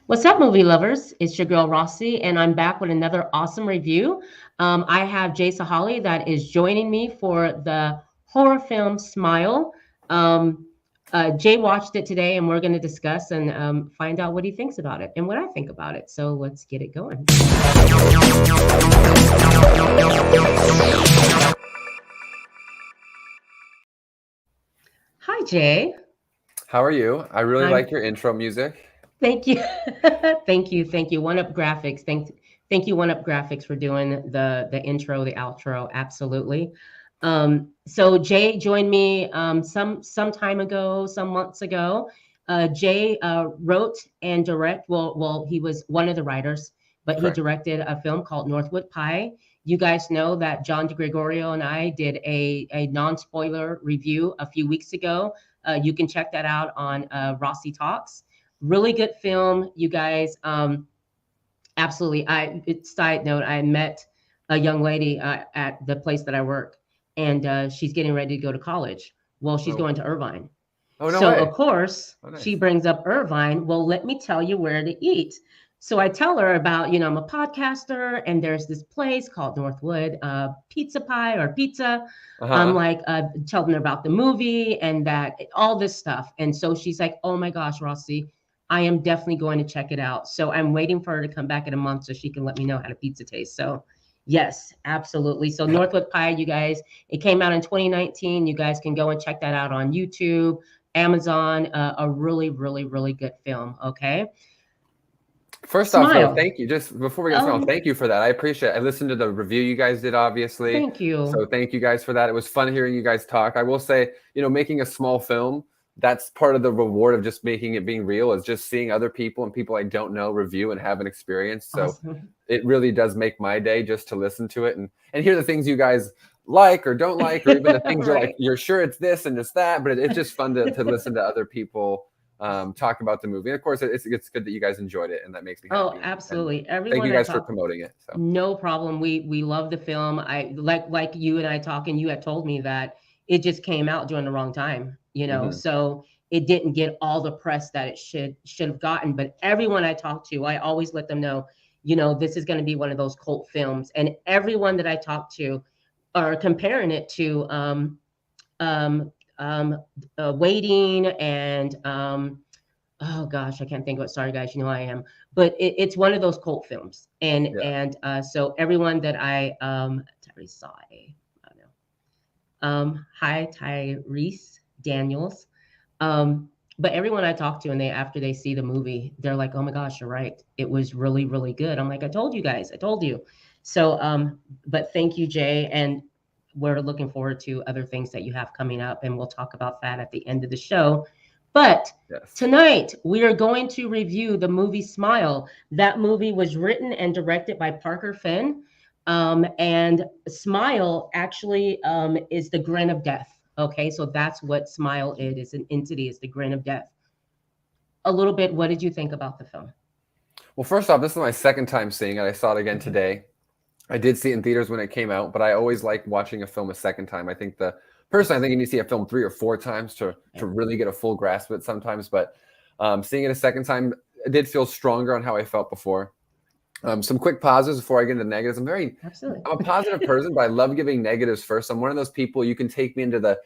What's up, movie lovers? It's your girl Rossie, and I'm back with another awesome review. I have Jay Salahi that is joining me for the horror film Smile. Um, Jay watched it today, and we're going to discuss and find out what he thinks about it and what I think about it. So let's get it going. Hi, Jay. How are you? I really I'm like your intro music. Thank you. Thank you. One Up Graphics. Thank you, One Up Graphics, for doing the intro, the outro. Absolutely. So Jay joined me some time ago, some months ago. Jay wrote and direct. Well, he was one of the writers, but he Correct. directed a film called Northwood Pie. You guys know that John DeGregorio and I did a non-spoiler review a few weeks ago. You can check that out on Rossi Talks. Really good film, you guys. Absolutely. Side note, I met a young lady at the place that I work, and she's getting ready to go to college. Well, she's Oh, going to Irvine. oh no So, way. of course, Oh, she nice. brings up Irvine. Well, let me tell you where to eat. So I tell her about, I'm a podcaster, and there's this place called Northwood Pizza Pie or Pizza. I'm Uh-huh. like, telling her about the movie and that all this stuff. And so she's like, oh my gosh, Rossi, I am definitely going to check it out. So I'm waiting for her to come back in a month so she can let me know how the pizza tastes. So yes, absolutely. So Northwood Pie, you guys, it came out in 2019. You guys can go and check that out on YouTube, Amazon. A really, really, really good film. Okay. First off, though, Smile. thank you. Just before we get started, Um, thank you for that. I appreciate it. I listened to the review you guys did, obviously. Thank you. So thank you guys for that. It was fun hearing you guys talk. I will say, making a small film, that's part of the reward of just making it being real is just seeing other people and people I don't know review and have an experience. So Awesome. it really does make my day just to listen to it and hear the things you guys like or don't like, or even the things you're like, Right. you're sure it's this and it's that, but it's just fun to listen to other people talk about the movie. And of course, it's good that you guys enjoyed it, and that makes me Oh, happy. And absolutely. thank Everyone you I guys for talk promoting it. So, No problem. We love the film. I like you and I talking. You had told me that it just came out during the wrong time, mhm. so it didn't get all the press that it should have gotten. But everyone I talk to, I always let them know, this is going to be one of those cult films. And everyone that I talk to are comparing it to um, um, Waiting and oh gosh, I can't think of it. Sorry, guys, you know I am. But it's one of those cult films, Yeah. so everyone that Tyrese saw I don't know. Hi Tyrese Daniels. But everyone I talk to, and they after they see the movie, they're like, "Oh my gosh, you're right. It was really, really good." I'm like, "I told you guys. I told you." So, but thank you, Jay, and we're looking forward to other things that you have coming up, and we'll talk about that at the end of the show. But Yes. tonight we are going to review the movie Smile. That movie was written and directed by Parker Finn, and Smile actually is the grin of death. Okay, so that's what Smile is. It's an entity. It's the grin of death. A little bit. What did you think about the film? Well, first off, this is my second time seeing it. I saw it again Okay. today. I did see it in theaters when it came out, but I always like watching a film a second time. I think personally, I think you need to see a film 3 or 4 times to Okay. really get a full grasp of it sometimes. But seeing it a second time, it did feel stronger on how I felt before. Some quick pauses before I get into negatives. Absolutely. I'm a positive person, but I love giving negatives first. I'm one of those people you can take me into the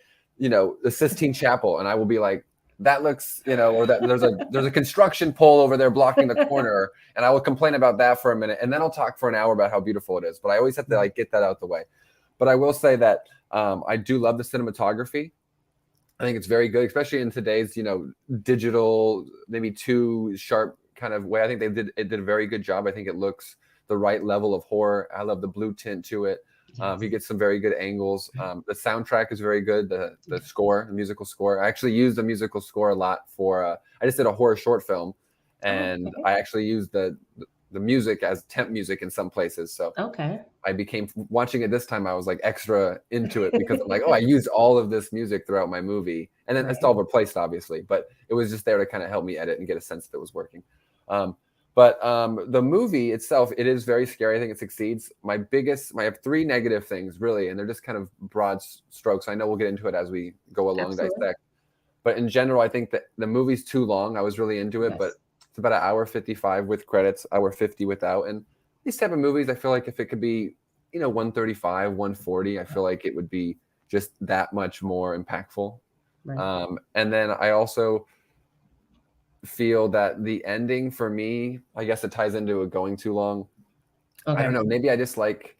Sistine Chapel, and I will be like, that looks, or that there's a construction pole over there blocking the corner, and I will complain about that for a minute, and then I'll talk for an hour about how beautiful it is. But I always have to like get that out the way. But I will say that I do love the cinematography. I think it's very good, especially in today's, digital, maybe too sharp kind of way. I think it did a very good job. I think it looks the right level of horror. I love the blue tint to it. You Yes. get some very good angles. The soundtrack is very good. The score, the musical score. I actually used the musical score a lot for. I just did a horror short film, Oh, and okay. I actually used the music as temp music in some places. So Okay. I became watching it this time. I was like extra into it because I'm like, oh, I used all of this music throughout my movie, and then it's Right. all replaced, obviously, but it was just there to kind of help me edit and get a sense that it was working. But the movie itself, it is very scary. I think it succeeds. I have three negative things really, and they're just kind of broad strokes. I know we'll get into it as we go along Absolutely. dissect. But in general, I think that the movie's too long. I was really into it, but Yes. It's about an hour 55 with credits, hour 50 without. And these type of movies, I feel like if it could be, 135, 140, I feel like it would be just that much more impactful. Right. And then I also feel that the ending for me, I guess it ties into it going too long. I don't Okay. know. Maybe I just like,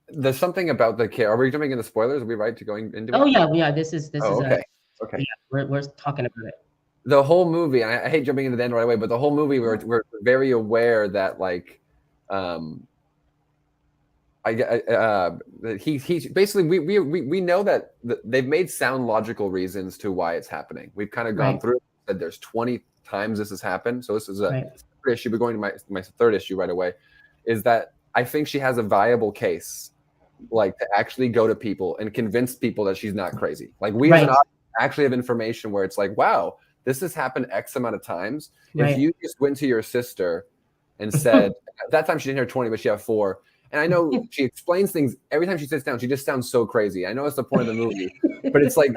there's something about the care. Are we jumping into spoilers? Are we right to going into Oh it? yeah, yeah. This is Oh, a okay. Okay. yeah. We're talking about it. The whole movie, and I hate jumping into the end right away, but the whole movie, we're very aware that like, um, he's basically we know that they've made sound logical reasons to why it's happening. We've kind of gone Right. through it, said there's 20 times this has happened. So this is a Right. separate issue. But going to my third issue right away is that I think she has a viable case, like to actually go to people and convince people that she's not crazy. Like we as an Right. audience actually have information where it's like, wow, this has happened X amount of times. If Right. you just went to your sister and said, at that time she didn't hear 20, but she had 4. And I know she explains things every time she sits down. She just sounds so crazy. I know it's the point of the movie, but it's like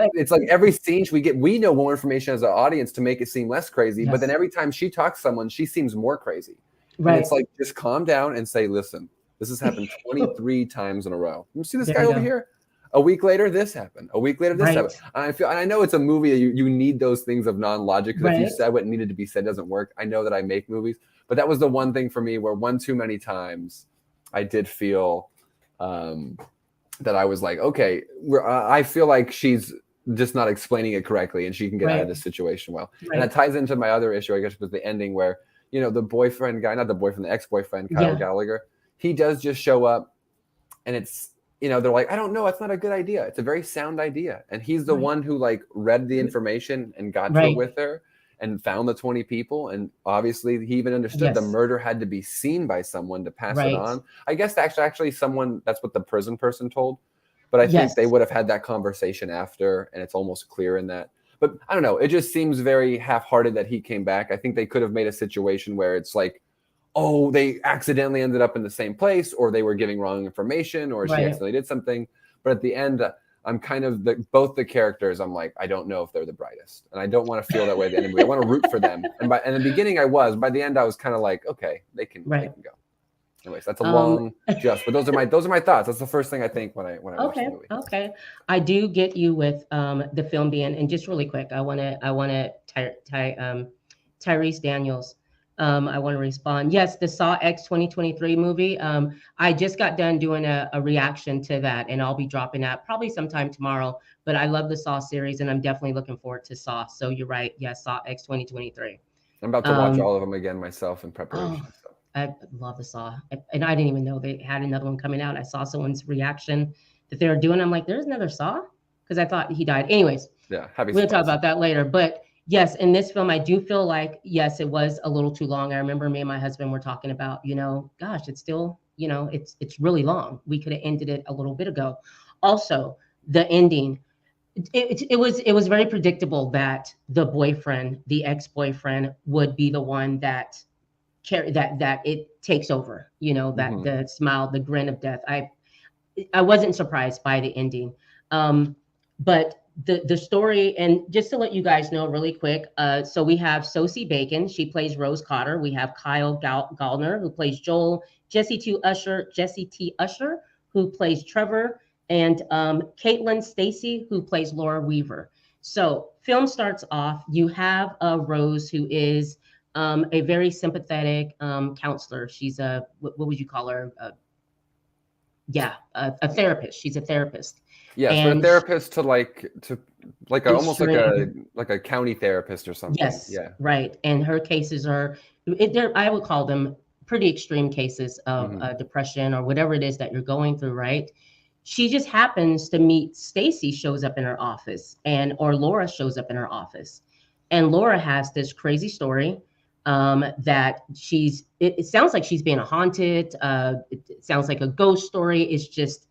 every scene we know more information as an audience to make it seem less crazy. But then Yes. every time she talks to someone, she seems more crazy. And Right. it's like, just calm down and say, listen, this has happened 23 times in a row. You see this There guy you over go. here? A week later, this happened. A week later, this Right. happened. And I know it's a movie. You need those things of non-logic because if you Right. said what needed to be said, it doesn't work. I know that I make movies, but that was the one thing for me where one too many times I did feel that I was like, okay, I feel like she's just not explaining it correctly and she can get out of Right. this situation well. And Right. that ties into my other issue, I guess, was the ending where, the boyfriend guy, not the boyfriend, the ex-boyfriend, Kyle Yeah. Gallagher, he does just show up and it's, they're like, I don't know, it's not a good idea. It's a very sound idea. And he's the Right. one who like read the information and got to it Right. with her and found the 20 people. And obviously he even understood the Yes. murder had to be seen by someone to pass it Right. on. I guess actually someone, that's what the prison person told. But I think Yes. they would have had that conversation after, and it's almost clear in that. But I don't know. It just seems very half-hearted that he came back. I think they could have made a situation where it's like, oh, they accidentally ended up in the same place, or they were giving wrong information, or she Right. accidentally did something. But at the end, I'm kind of both the characters. I'm like, I don't know if they're the brightest, and I don't want to feel that way at the end of the movie. I want to root for them. And in the beginning, I was. By the end, I was kind of like, okay, they can Right. go. Anyways, that's a long but those are my thoughts. That's the first thing I think when I watch the movie. Okay. I do get you with the film being, and just really quick, I want to Tyrese Daniels. I want to respond. Yes, the Saw X 2023 movie. I just got done doing a reaction to that, and I'll be dropping that probably sometime tomorrow. But I love the Saw series, and I'm definitely looking forward to Saw. So you're right. Yes, Saw X 2023. I'm about to watch all of them again myself in preparation. Oh, I love the Saw, and I didn't even know they had another one coming out. I saw someone's reaction that they were doing. I'm like, there's another Saw, because I thought he died. Anyways, yeah, happy we'll talk surprise. about that later. But yes, in this film, I do feel like, yes, it was a little too long. I remember me and my husband were talking about, gosh, it's still, it's really long. We could have ended it a little bit ago. Also, the ending. It was very predictable that the ex-boyfriend, would be the one that it takes over, that the smile, the grin of death. I wasn't surprised by the ending. But the story, and just to let you guys know really quick, so we have Sosie Bacon, she plays Rose Cotter. We have Kyle Gallner, who plays Joel, Jesse T. Usher, who plays Trevor, and Caitlin Stacy, who plays Laura Weaver. So film starts off, you have Rose, who is a very sympathetic counselor. She's what would you call her? A therapist. She's a therapist. Yes, but a And therapist to almost extreme. like a county therapist or something. Yes, Yeah. right. And her cases are, I would call them pretty extreme cases of depression or whatever it is that you're going through, right? She just happens to meet Stacy, shows up in her office, or Laura shows up in her office. And Laura has this crazy story that it sounds like she's being haunted. It sounds like a ghost story. It's just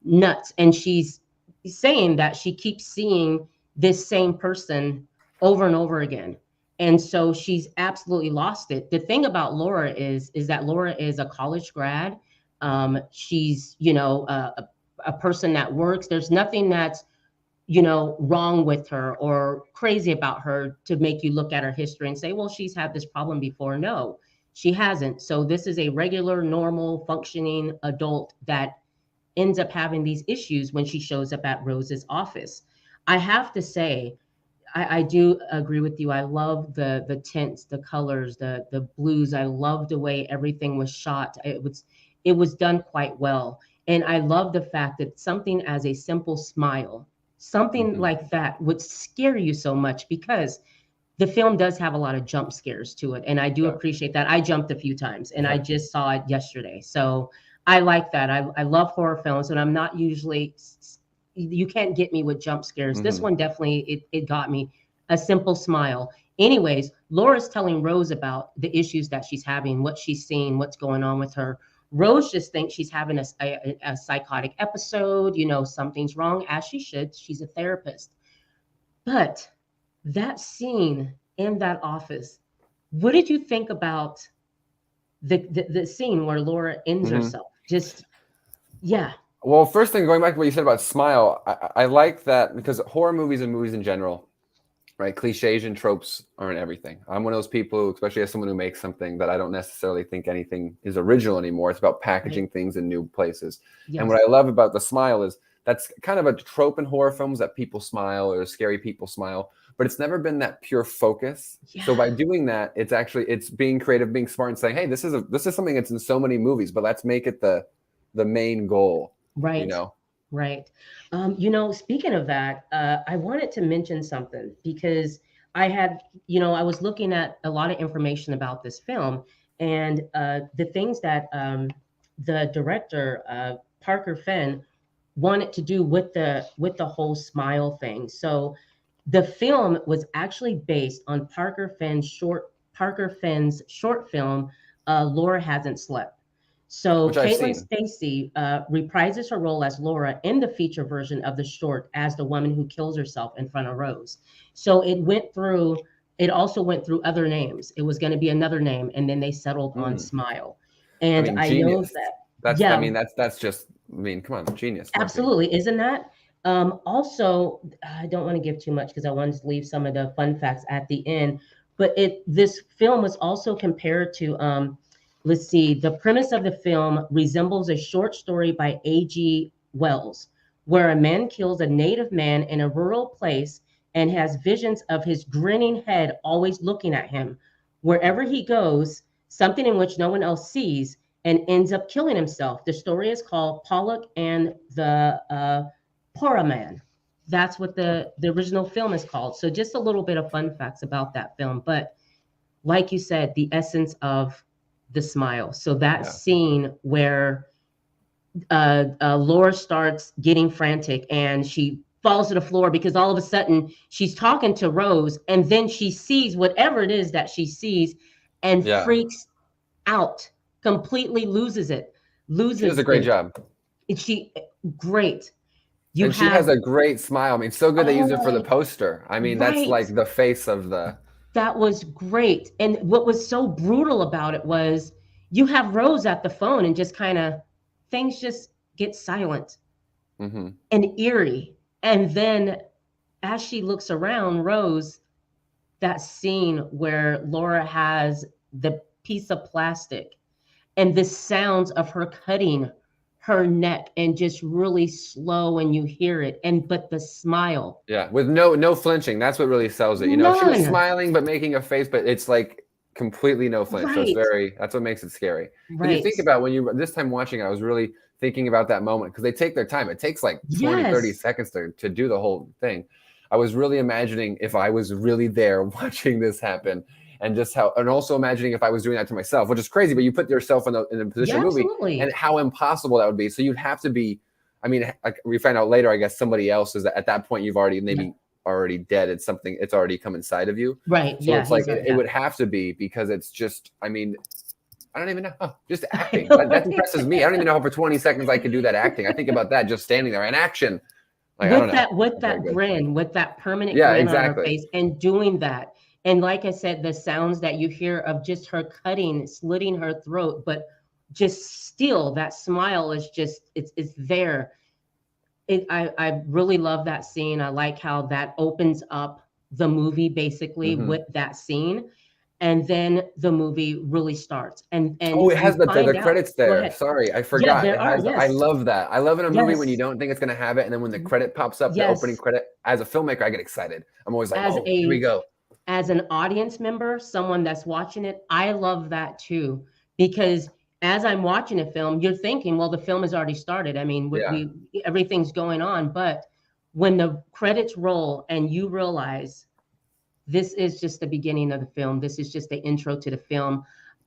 nuts. And she's saying that she keeps seeing this same person over and over again. And so she's absolutely lost it. The thing about Laura is that Laura is a college grad. She's, a person that works. There's nothing that's wrong with her or crazy about her to make you look at her history and say, well, she's had this problem before. No, she hasn't. So this is a regular, normal, functioning adult that ends up having these issues when she shows up at Rose's office. I have to say, I do agree with you. I love the tints, the colors, the blues. I love the way everything was shot. It was done quite well. And I love the fact that something as a simple smile, something Mhm. like that would scare you so much because the film does have a lot of jump scares to it. And I do Yeah. appreciate that. I jumped a few times and Yeah. I just saw it yesterday. So I like that. I love horror films and I'm not usually, you can't get me with jump scares. This Mhm. one definitely, it got me. A simple smile. Anyways, Laura's telling Rose about the issues that she's having, what she's seeing, what's going on with her. Rose just thinks she's having a psychotic episode, something's wrong, as she should. She's a therapist. But that scene in that office, what did you think about the scene where Laura ends Mhm. herself? Just, yeah. Well, first thing, going back to what you said about smile, I like that because horror movies and movies in general, right? Cliches and tropes aren't everything. I'm one of those people, especially as someone who makes something, that I don't necessarily think anything is original anymore. It's about Right. packaging things in new places. And Yes. what I love about the smile is that's kind of a trope in horror films, that people smile or scary people smile, but it's never been that pure focus. So Yeah. by doing that, it's being creative, being smart, and saying, hey, this is something that's in so many movies, but let's make it the main goal, you Right. know? Right. Speaking of that, I wanted to mention something because I was looking at a lot of information about this film and the things that the director, Parker Finn, wanted to do with the whole smile thing. So the film was actually based on Parker Finn's short film, Laura Hasn't Slept. So Which I've Caitlin seen. Stacey reprises her role as Laura in the feature version of the short as the woman who kills herself in front of Rose. So it also went through other names. It was going to be another name, and then they settled on Mm. Smile. I And mean, I know genius. that, I yeah, mean, that's just, I mean, come on, genius, marketing. absolutely. Isn't that? Also, I don't want to give too much because I wanted to leave some of the fun facts at the end. But this film was also compared to, let's see, the premise of the film resembles a short story by A.G. Wells, where a man kills a native man in a rural place and has visions of his grinning head always looking at him. Wherever he goes, something in which no one else sees, and ends up killing himself. The story is called Pollock and the Pora Man. That's what the original film is called. So just a little bit of fun facts about that film. But like you said, the essence of the smile. So that Yeah. scene where Laura starts getting frantic and she falls to the floor because all of a sudden she's talking to Rose and then she sees whatever it is that she sees and Yeah. freaks out, completely loses it, She does a loses great it. job. She great. You And she has have a great smile. I mean, so good they used it for the oh poster. I mean, that's right. like the face of the. That was great. And what was so brutal about it was you have Rose at the phone and just kind of things just get silent Hmm. and eerie. And then as she looks around, Rose, that scene where Laura has the piece of plastic and the sounds of her cutting her neck and just really slow and you hear it but the smile, Yeah, with no flinching. That's what really sells it. You know, she was none. smiling but making a face, but it's like completely no flinch. So it's Right. that's what makes it scary. Because you Right. think about when you this time watching, I was really thinking about that moment because they take their time. It takes like 20, 30 Yes. seconds to do the whole thing. I was really imagining if I was really there watching this happen and just how, and also imagining if I was doing that to myself, which is crazy, but you put yourself in a position Yeah, of movie and absolutely. how impossible that would be. So you'd have to be, I mean, like we find out later, I guess somebody else is at that point, you've already Yeah. maybe already dead. It's something, it's already come inside of you. Right. So Yeah. it's like, He's it yeah. would have to be because it's just, I mean, I don't even know. Oh, just I acting. know, That right? impresses me. I don't even know how for 20 seconds I could do that acting. I think about that just standing there and action. Like, I don't with know. that with It's very that good. grin, with that permanent Yeah, grin on her exactly. face and doing that. And like I said, the sounds that you hear of just her cutting, slitting her throat, but just still that smile is just it's there. I really love that scene. I like how that opens up the movie basically Mm-hmm. with that scene, and then the movie really starts, and Oh, it has you the find out. credits Go there. ahead. Sorry, I Yeah, forgot. there It are. has I Yes, love that. I love in a movie when you yes, don't think it's gonna have it, and then when the credit pops up, the opening yes. credit. As a filmmaker, I get excited. I'm always like, As oh, here we a go. as an audience member, someone that's watching it, I love that too, because as I'm watching a film, you're thinking, well, the film has already started. I mean, Yeah. everything's going on, but when the credits roll and you realize this is just the beginning of the film, this is just the intro to the film.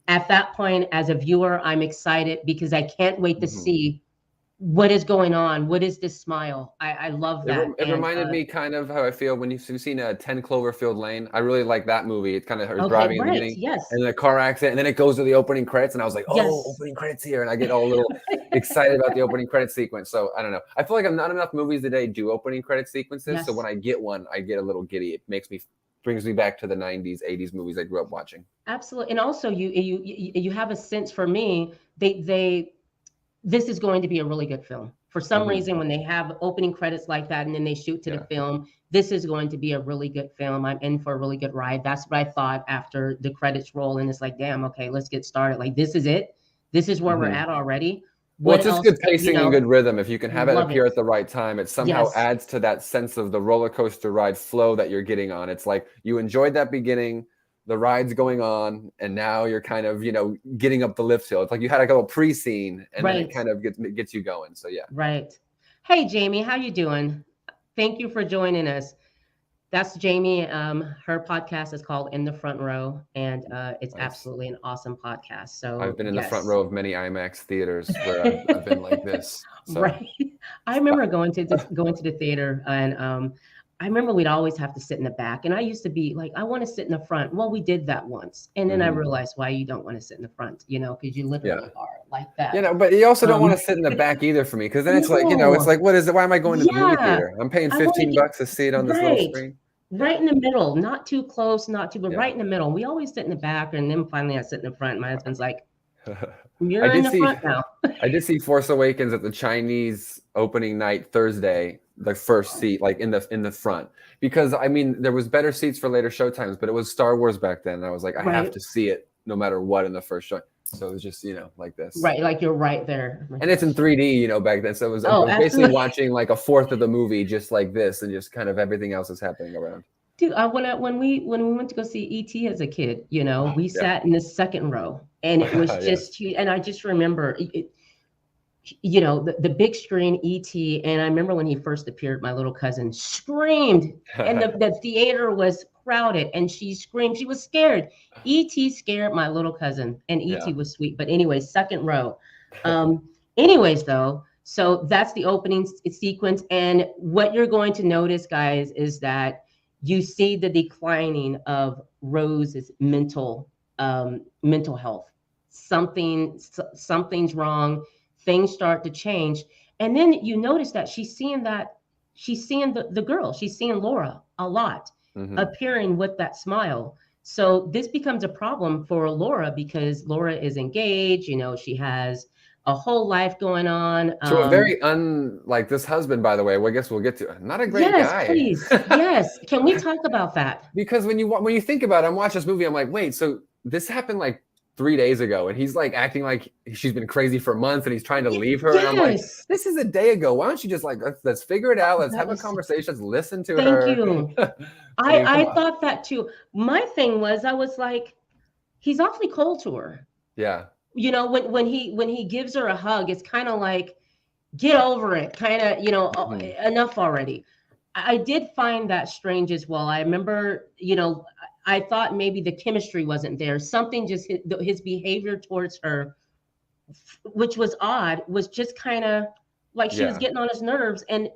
At that point, as a viewer, I'm excited because I can't wait to Mm-hmm. see what is going on. What is this smile? I love that. It And reminded me kind of how I feel when you've seen 10 Cloverfield Lane. I really like that movie. It's kind of her okay, driving in the right. beginning Yes. and then a car accident, and then it goes to the opening credits, and I was like, oh, Yes. opening credits here, and I get all a little excited about the opening credit sequence. So I don't know. I feel like not enough movies today do opening credit sequences. So when Yes. I get one, I get a little giddy. It brings me back to the 90s, 80s movies I grew up watching. Absolutely. And also you have a sense for me, they this is going to be a really good film. For some Mm-hmm. reason, when they have opening credits like that and then they shoot to the Yeah. film, this is going to be a really good film. I'm in for a really good ride. That's what I thought after the credits roll. And it's like, damn, okay, let's get started. Like, this is it. This is where we're Mm-hmm. at already. Well, it's What just else? good pacing and good rhythm. If you can have it Love appear it. at the right time, it somehow Yes, adds to that sense of the roller coaster ride flow that you're getting on. It's like you enjoyed that beginning, the ride's going on, and now you're kind of, getting up the lift hill. It's like you had like a little pre-scene, and then it right, kind of gets you going. So yeah, right. Hey, Jamie, how you doing? Thank you for joining us. That's Jamie. Her podcast is called In the Front Row, and it's nice. absolutely an awesome podcast. I've So been in the front yes, row of many IMAX theaters where I've been like this. So right. I remember going to the theater, and I remember we'd always have to sit in the back, and I used to be like, I want to sit in the front. Well, we did that once, and then I mhm. realized why you don't want to sit in the front, because you Yeah. literally are like that. But you also don't want Um, to sit in the back either for me, because then it's like, it's no, like, what is it? Why am I going to the movie yeah, theater? I'm paying I want to get $15 to see it on this little right. screen. Yeah. Right in the middle, not too close, not too, but Yeah. right in the middle. We always sit in the back, and then finally I sit in the front. My husband's like, I "You're in did the see front now." I did see Force Awakens at the Chinese opening night Thursday, the first seat, like in the front, because I mean there was better seats for later showtimes, but it was Star Wars back then, and I was like, I have Right, to see it no matter what in the first show. So it was just like this, right, like you're right there. Oh my and it's in gosh. 3D, back then. So I Oh, was basically absolutely, watching like a fourth of the movie just like this, and just kind of everything else is happening around. dude. When we went to go see ET as a kid, we Yeah, sat in the second row, and it was yeah, just huge. And I just remember the big screen ET. And I remember when he first appeared, my little cousin screamed, and the theater was crowded, and she screamed. She was scared. ET scared my little cousin, and yeah. ET was sweet. But anyway, second row. Anyways, though, so that's the opening sequence. And what you're going to notice, guys, is that you see the declining of Rose's mental health. Something's wrong. Things start to change, and then you notice that she's seeing the girl, she's seeing Laura a lot, Hmm. appearing with that smile. So this becomes a problem for Laura because Laura is engaged. She has a whole life going on. To a very unlike this husband, by the way. Well, I guess we'll get to. Not a great Yes, guy. please. Yes, can we talk about that? Because when you think about it, I'm watching this movie, I'm like, wait, so this happened like 3 days ago, and he's like acting like she's been crazy for months, and he's trying to leave her, and I'm like, Yes, this is a day ago. Why don't you just like let's figure it out? Let's that have a was. conversation. Let's listen to Thank her. you. I mean, come I on. thought that too. My thing was, I was like, he's awfully cold to her. Yeah. When he gives her a hug, it's kind of like, get over it, kind of, Mhm. enough already. I did find that strange as well. I remember, I thought maybe the chemistry wasn't there. Something just his behavior towards her, which was odd, was just kind of like she was Yeah. getting on his nerves. And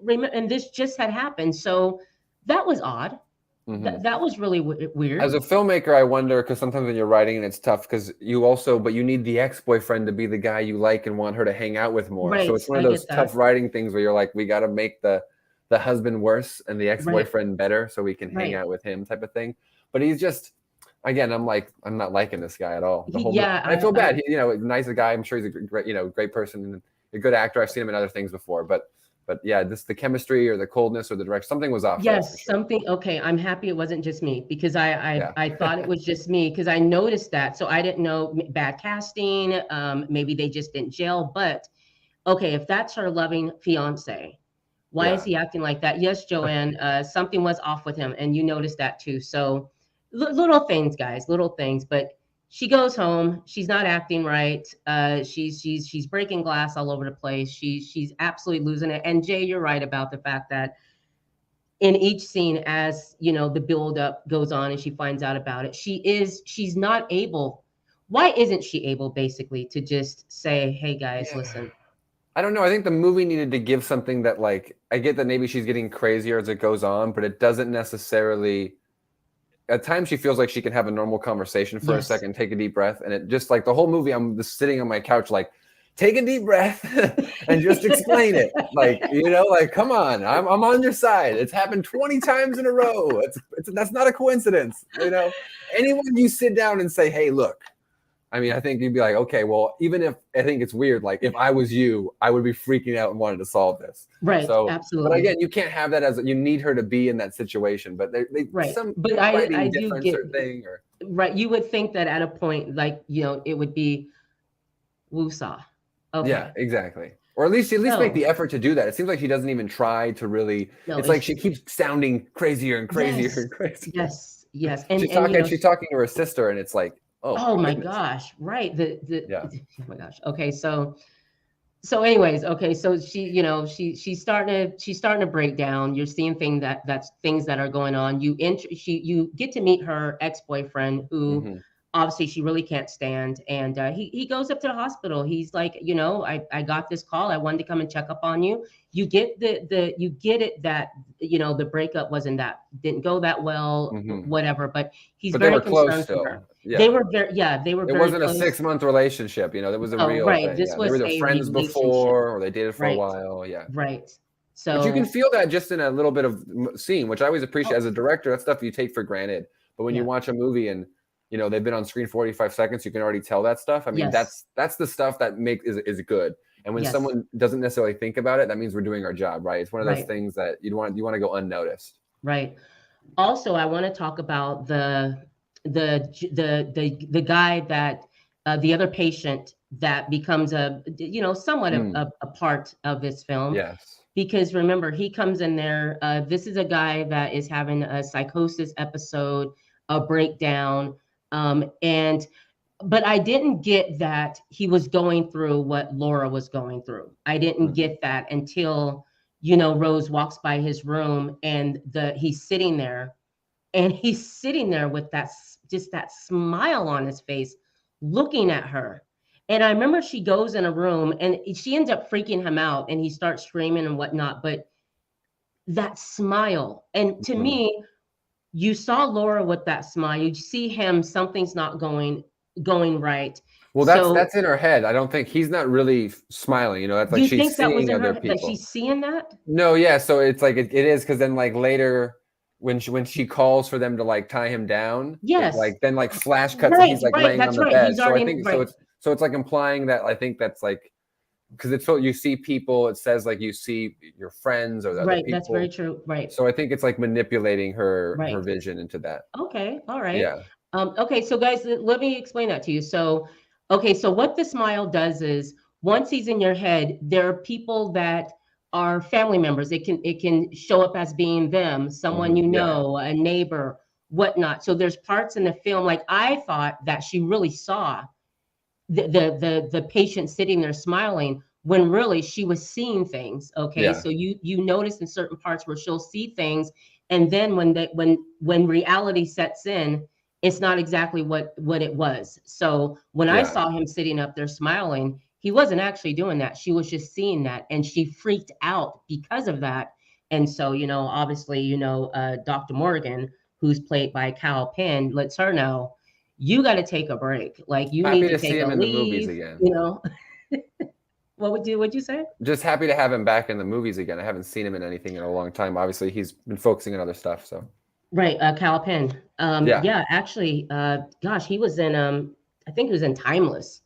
this just had happened, so that was odd. Hmm. That was really As weird. a filmmaker, I wonder, because sometimes when you're writing and it's tough because but you need the ex-boyfriend to be the guy you like and want her to hang out with more. So Right, it's one of I those get that. tough writing things where you're like, we got to make the husband worse and the Right, ex-boyfriend better so we can hang right. out with him type of thing. But he's just, again, I'm like, I'm not liking this guy at all. The whole movie. Yeah, I feel bad. Nice guy. I'm sure he's a great, great person and a good actor. I've seen him in other things before, but But yeah, the chemistry or the coldness or the direction, something was off there for Yes, sure. something. Okay, I'm happy it wasn't just me because I Yeah. I, I thought it was just me because I noticed that. So I didn't know bad casting. Maybe they just didn't gel. But okay, if that's her loving fiance, why is Yeah. he acting like that? Yes, Joanne, something was off with him, and you noticed that too. So little things, guys, little things. But she goes home. She's not acting right. She's breaking glass all over the place. She's absolutely losing it. And Jay, you're right about the fact that in each scene, as you know, the build up goes on and she finds out about it, she's not able. Why isn't she able, basically, to just say, "Hey, guys, Yeah. listen." I don't know. I think the movie needed to give something that, like, I get that maybe she's getting crazier as it goes on, but it doesn't necessarily. At times, she feels like she can have a normal conversation for a Yes. second, take a deep breath, and it just like the whole movie, I'm just sitting on my couch, like, take a deep breath and just explain it. Like, like, come on, I'm on your side. It's happened 20 times in a row. That's not a coincidence. Anyone you sit down and say, hey, look. I mean, I think you'd be like, okay, well, even if I think it's weird, like if I was you, I would be freaking out and wanting to solve this. Right, So, but absolutely. again, you can't have that you need her to be in that situation. But they Right. some But I writing do difference get or thing or right. You would think that at a point, like, it would be woosah. yeah, Okay. exactly. Or at least make the No, effort to do that. It seems like she doesn't even try to really. no, It's like it's she keeps sounding crazier and crazier yes, and crazier. yes, yes. She's talking to her sister, and it's like, oh Oh my my goodness. gosh, right. Yeah. Oh my gosh. Okay, so anyways, okay, so she's starting to break down. You're seeing that's things that are going on. You get to meet her ex-boyfriend, who Hmm. obviously she really can't stand, and he goes up to the hospital. He's like, I got this call. I wanted to come and check up on you. You get it that the breakup didn't go that well, Hmm. whatever. But he's But they very were close concerned for her. still. Yeah. They were It very wasn't a close. 6-month relationship, that was a Oh, real right. thing. This Yeah, they were was either a friends relationship. before or they dated for a Right. while. Yeah, Right. but you can So, feel that just in a little bit of scene, which I always appreciate oh, as a director. That's stuff you take for granted. But when you yeah. watch a movie and they've been on screen 45 seconds, you can already tell that stuff. I mean, Yes. that's the stuff that is good. And when Yes. someone doesn't necessarily think about it, that means we're doing our job, right? It's one of those Right. things that you want to go unnoticed. Right. Also, I want to talk about the guy that the other patient that becomes somewhat Mm, a part of this film, yes. because remember, he comes in there. This is a guy that is having a psychosis episode, a breakdown, and but I didn't get that he was going through what Laura was going through. I didn't Hmm. get that until Rose walks by his room, and he's sitting there with just that smile on his face, looking at her. And I remember she goes in a room and she ends up freaking him out, and he starts screaming and whatnot. But that smile, and to Hmm. me, you saw Laura with that smile. You see him, something's not going right. Well, that's So that's in her head. I don't think he's not really smiling. That's like you she's think that was seeing in other her, that people. she's seeing that? No, yeah. So it's like it is because then like later when she calls for them to like tie him down, it Yes. like then like flash cuts and Right, he's like right. laying on That's the right. bed. He's So I already think so right. it's like implying that I think that's like because it's so you see people. It says like you see your friends or the other Right. That's very people. true. Right. So I think it's like manipulating her Right. vision into that. Okay, all right. Yeah. Okay, so guys, let me explain that to you. So, okay, so what the smile does is once he's in your head, there are people that are family members. It can show up as being them, someone Hmm. Yeah. a neighbor, whatnot. So there's parts in the film, like I thought that she really saw the patient sitting there smiling when really she was seeing things. Okay, Yeah. so you notice in certain parts where she'll see things, and then when reality sets in, it's not exactly what it was. So when I Yeah. saw him sitting up there smiling, he wasn't actually doing that. She was just seeing that, and she freaked out because of that. And so obviously, Dr. Morgan, who's played by Cal Penn, lets her know, you got to take a break. Like, you need Happy to to see take a him in the movies leave, again. What'd you say? Just happy to have him back in the movies again. I haven't seen him in anything in a long time. Obviously, he's been focusing on other stuff. So Right, Cal Penn. yeah. Yeah, actually, gosh, he was in I think he was in Timeless.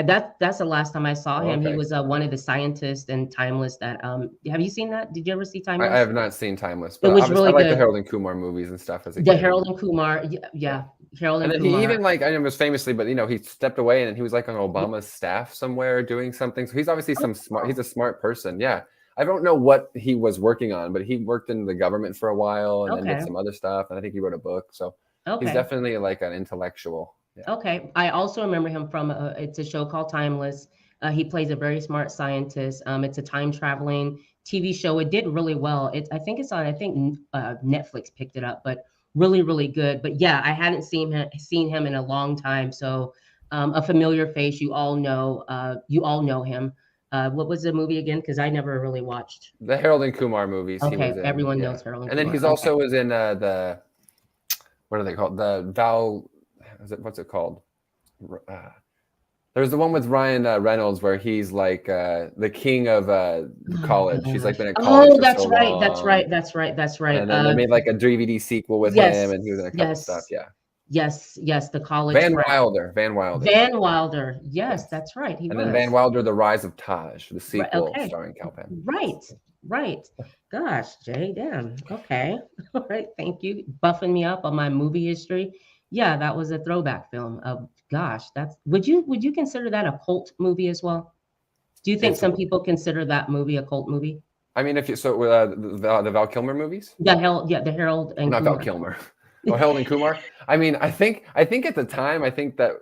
That's the last time I saw Oh, him. He okay. was one of the scientists in Timeless. That have you seen that? Did you ever see I Timeless? have not seen Timeless, It but was obviously I really like the good. Harold and Kumar movies and stuff as a The kid. Harold and Kumar, yeah, Yeah. yeah, Harold And and then he Kumar. even like I know was famously, but he stepped away and he was like on Yeah. Obama's staff somewhere doing something. So he's obviously Oh, some smart. wow. He's a smart person. Yeah. I don't know what he was working on, but he worked in the government for a while and then did Okay. some other stuff. And I think he wrote a book. So he's Okay. definitely like an intellectual. Yeah. Okay. I also remember him from it's a show called Timeless. He plays a very smart scientist. It's a time traveling TV show. It did really well. I think it's on. I think Netflix picked it up, but really, really good. But yeah, I hadn't seen him in a long time. So a familiar face. You all know. You all know him. What was the movie again? Because I never really watched. The Harold and Kumar movies he was Okay, in. everyone Yeah. knows Harold and And then Kumar. he's Okay. also was in the what are they called? The Val. What's it called? Uh, There's the one with Ryan Reynolds where he's like the king of Oh college. He's like gosh. been at college Oh, for so that's right. That's long, right. That's right. That's right. and then they made like a DVD sequel with him, Yes, and he was in a couple stuff. yes, Yeah, yes, yes. The college Van friend. Wilder, Van Wilder. Van Wilder. Yes, Yes, that's right. He and then Van was. Wilder, The Rise of Taj, the Right. sequel Okay. starring Cal Penn. Right. Right. Gosh, Jay, damn. Okay. All right. Thank you. Buffing me up on my movie history. Yeah, that was a throwback film. Gosh, that's would you consider that a cult movie as well? Do you think It's, some people consider that movie a cult movie? I mean, if you so the Val Kilmer movies. The Harold and Not Val Kumar. Kilmer. Oh, Harold and Kumar. I mean, I think at the time, I think that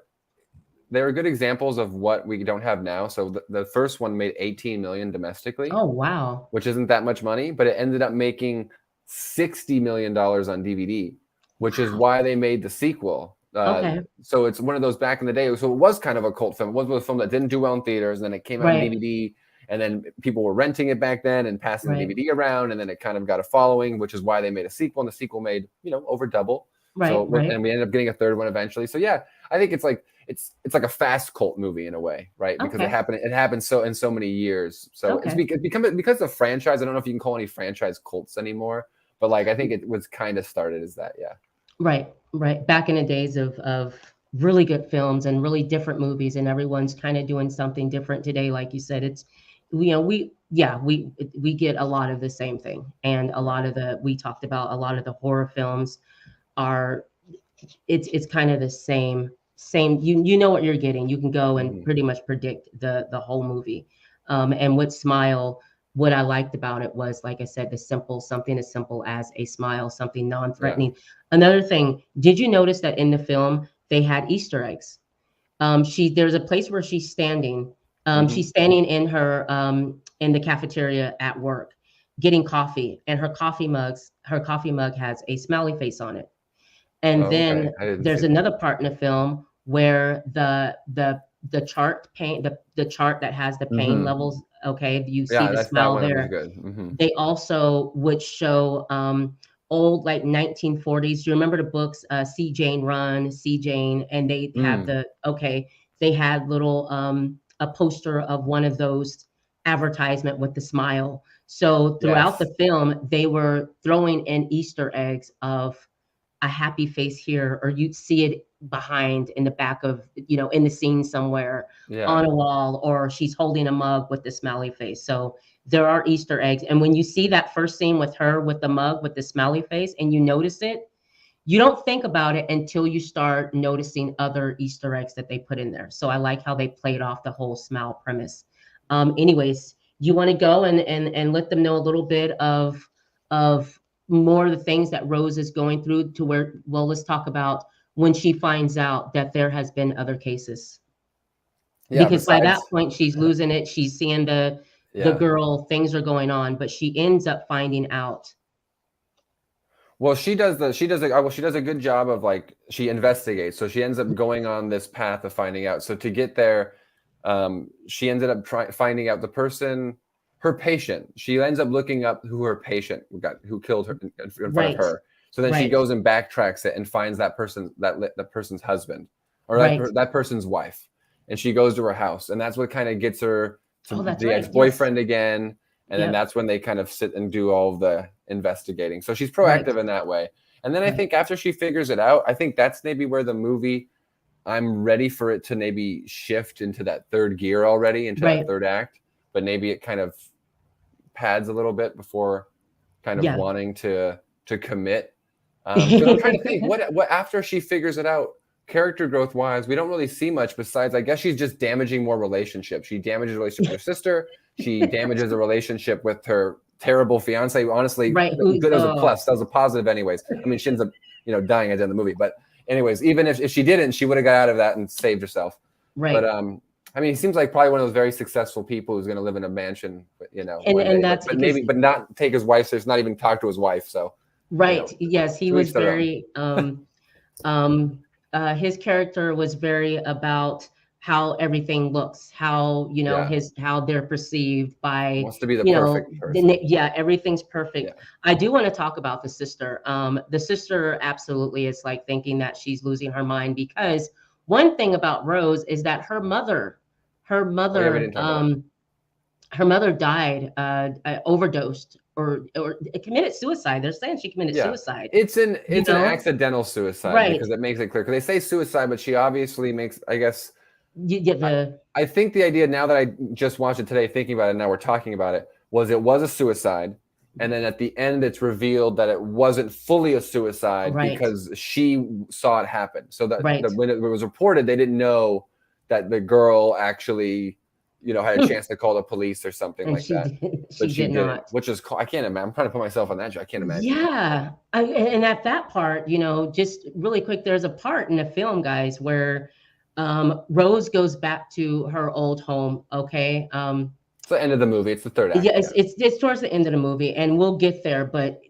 they were good examples of what we don't have now. So the first one made 18 million domestically, Oh wow. which isn't that much money, but it ended up making $60 million on DVD, which is Wow. why they made the sequel. Okay. So it's one of those back in the day. So it was kind of a cult film. It was a film that didn't do well in theaters, and then it came out on Right. DVD, and then people were renting it back then and passing the Right. DVD around, and then it kind of got a following, which is why they made a sequel, and the sequel made over double. Right. So Right. and we ended up getting a third one eventually. So yeah, I think it's like a fast cult movie in a way, right? Because Okay. it happened so in so many years. So it's Okay. because of franchise. I don't know if you can call any franchise cults anymore, but like I think it was kind of started as that. Yeah. Right. Right. Back in the days of really good films and really different movies, and everyone's kind of doing something different today. Like you said, it's we get a lot of the same thing, and a lot of the we talked about a lot of the horror films are it's kind of the same you know what you're getting. You can go and Mhm. pretty much predict the whole movie. And with Smile, what I liked about it was, like I said, the simple something as simple as a smile, something Yeah. non-threatening. Another thing, did you notice that in the film they had Easter eggs? There's a place where she's standing. Mhm. She's standing in the cafeteria at work getting coffee, and her coffee mug has a smiley face on it. And Oh, okay. then I didn't see there's that. another part in the film where the chart pain the chart that has the pain Mhm. levels, okay, you see Yeah, the that smile one was there. good. Mhm. They also would show old like 1940s. Do you remember the books See Jane Run, See Jane? And they have Mm. they had little a poster of one of those advertisement with the smile. So throughout Yes. the film, they were throwing in Easter eggs of a happy face here, or you'd see it behind in the back of, in the scene somewhere Yeah. on a wall, or she's holding a mug with the smiley face. So there are Easter eggs. And when you see that first scene with her with the mug with the smiley face and you notice it, you don't think about it until you start noticing other Easter eggs that they put in there. So I like how they played off the whole smile premise. Anyways, you want to go and let them know a little bit of more of the things that Rose is going through to where, well, let's talk about when she finds out that there has been other cases. Yeah, Because by that besides point, she's losing it. She's seeing the yeah. girl, things are going on, but she ends up finding out. Well, she does a good job of like she investigates. So she ends up going on this path of finding out. So to get there, she ended up finding out the person, her patient. She ends up looking up who her patient who killed her in front of Right, her. So then she right, goes and backtracks it and finds that person's husband or right. that person's wife, and she goes to her house, and that's what kind of gets her to Oh, that's the right. Yes. ex-boyfriend again. And then Yep. that's when they kind of sit and do all of the investigating. So she's Right, proactive in that way. And then I right. think after she figures it out, I think that's maybe where the movie I'm ready for it to maybe shift into that third gear already, into that third act, but maybe it kind of pads a little bit before kind of wanting to commit. Because I'm trying to think what after she figures it out, character growth wise, we don't really see much besides, I guess she's just damaging more relationships. She damages a relationship with her sister. She damages a relationship with her terrible fiance. Honestly, good as a plus. That was a positive anyways. I mean, she ends up, dying at the end of the movie. But anyways, even if she didn't, she would have got out of that and saved herself. Right. But I mean, he seems like probably one of those very successful people who's going to live in a mansion, and that's but not take his wife. So not even talk to his wife. So yes, he was very his character was very about how everything looks, how how they're perceived by wants to be the perfect person. Everything's perfect. I do want to talk about the sister. The sister absolutely is like thinking that she's losing her mind, because one thing about Rose is that her mother died, overdosed or committed suicide. They're saying she committed suicide. It's an accidental suicide, because it makes it clear. Because they say suicide, but she obviously makes, I guess. I think the idea, now that I just watched it today, thinking about it, now we're talking about it, was a suicide. And then at the end, it's revealed that it wasn't fully a suicide because she saw it happen. So that when it was reported, they didn't know that the girl actually, had a chance to call the police or something like that. But she did not. Which is, I can't imagine. I'm trying to put myself on that. I can't imagine. Yeah. And at that part, just really quick, there's a part in the film, guys, where Rose goes back to her old home. Okay. It's the end of the movie. It's the third act. Yeah, it's towards the end of the movie, and we'll get there. But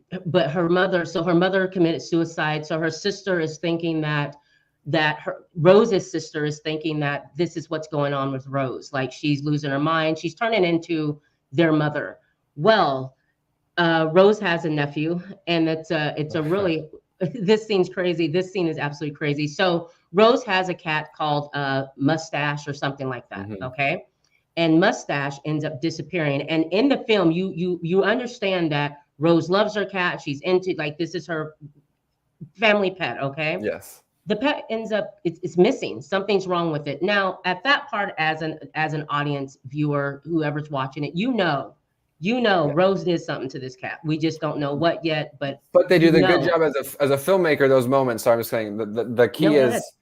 her mother committed suicide. So her sister is thinking that Rose's sister is thinking that this is what's going on with Rose. Like, she's losing her mind. She's turning into their mother. Well, Rose has a nephew, and it's a really, this scene's crazy. This scene is absolutely crazy. So Rose has a cat called Mustache or something like that. Mm-hmm. Okay. And Mustache ends up disappearing. And in the film, you understand that Rose loves her cat. She's into, like, this is her family pet. Okay. Yes. The pet ends up, it's missing. Something's wrong with it. Now, at that part, as an audience viewer, whoever's watching it, Rose did something to this cat. We just don't know what yet, but they do the good job as a filmmaker, those moments. So I'm just saying the key is,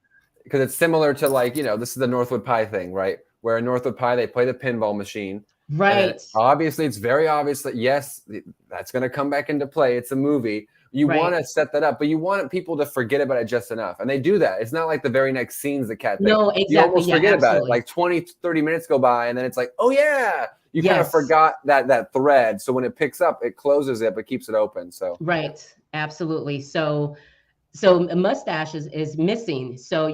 because it's similar to, like, this is the Northwood Pie thing, right? Where in Northwood Pie, they play the pinball machine. Right. Obviously, it's very obvious that, yes, that's going to come back into play. It's a movie. You want to set that up, but you want people to forget about it just enough. And they do that. It's not like the very next scene's the cat thing. No, exactly. You almost forget about it. Like 20, 30 minutes go by, and then it's like, oh, yeah. You kind of forgot that thread. So when it picks up, it closes it, but keeps it open. So right. Absolutely. So Mustache is missing. So,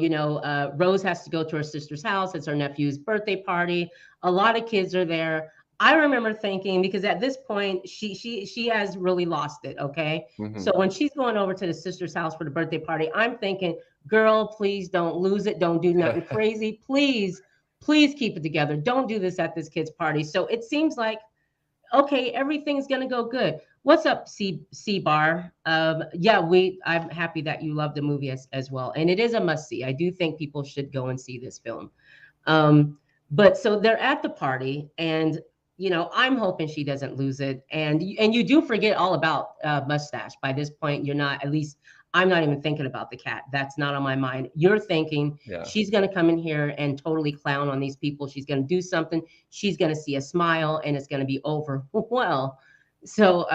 Rose has to go to her sister's house. It's her nephew's birthday party. A lot of kids are there. I remember thinking, because at this point she has really lost it. Okay. Mm-hmm. So when she's going over to the sister's house for the birthday party, I'm thinking, girl, please don't lose it. Don't do nothing crazy. Please keep it together. Don't do this at this kid's party. So it seems like, okay, everything's going to go good. What's up, C-Bar? I'm happy that you love the movie as well. And it is a must see. I do think people should go and see this film. But so they're at the party, and, I'm hoping she doesn't lose it. And you do forget all about Mustache. By this point, you're not, at least I'm not even thinking about the cat. That's not on my mind. You're thinking she's going to come in here and totally clown on these people. She's going to do something. She's going to see a smile, and it's going to be over. Well, so,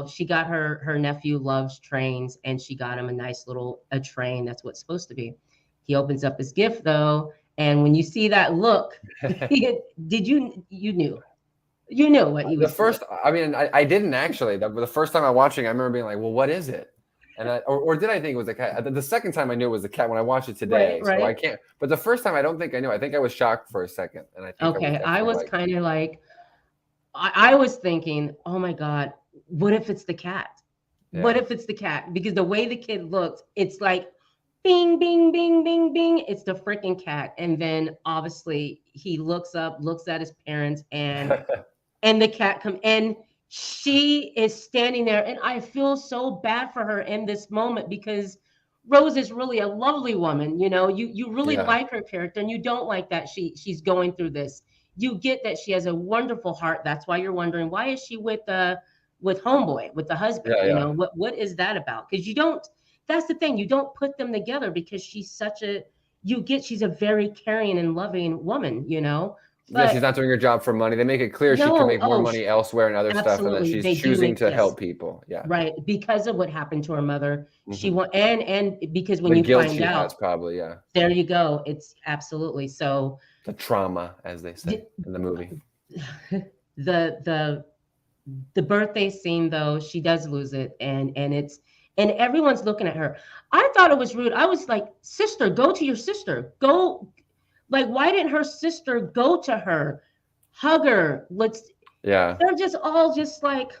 she got her nephew loves trains, and she got him a nice a train. That's what it's supposed to be. He opens up his gift, though. And when you see that look, you knew what he was. The first, I mean, I didn't actually. The first time I watching, I remember being like, well, what is it? And or did I think it was a cat? The second time I knew it was a cat when I watched it today. Right. So I can't. But the first time I don't think I knew. I think I was shocked for a second. And I think I was kind of like, I was thinking, oh my God, what if it's the cat? Yeah. What if it's the cat? Because the way the kid looks, it's like, bing, bing, bing, bing, bing. It's the freaking cat. And then obviously he looks up, looks at his parents, and the cat comes, and she is standing there. And I feel so bad for her in this moment, because Rose is really a lovely woman. You really Yeah. like her character, and you don't like that she's going through this. You get that she has a wonderful heart. That's why you're wondering, why is she with homeboy, with the husband? Yeah. Yeah. What is that about? Because you don't. That's the thing. You don't put them together because she's such a. She's a very caring and loving woman. Yeah, she's But not doing her job for money. They make it clear she can no, make more money elsewhere and other stuff, and that absolutely, she's they do choosing make to this. help people. Yeah. Right, because of what happened to her mother, she Hmm. want and because when The you guilt find she out, has, probably. Yeah. there you go. It's absolutely so. The trauma, as they say The in the movie. the the birthday scene though, she does lose it, and everyone's looking at her. I thought it was rude. I was like, sister, go to your sister. Go, like, why didn't her sister go to her, hug her? Yeah. They're just all just like,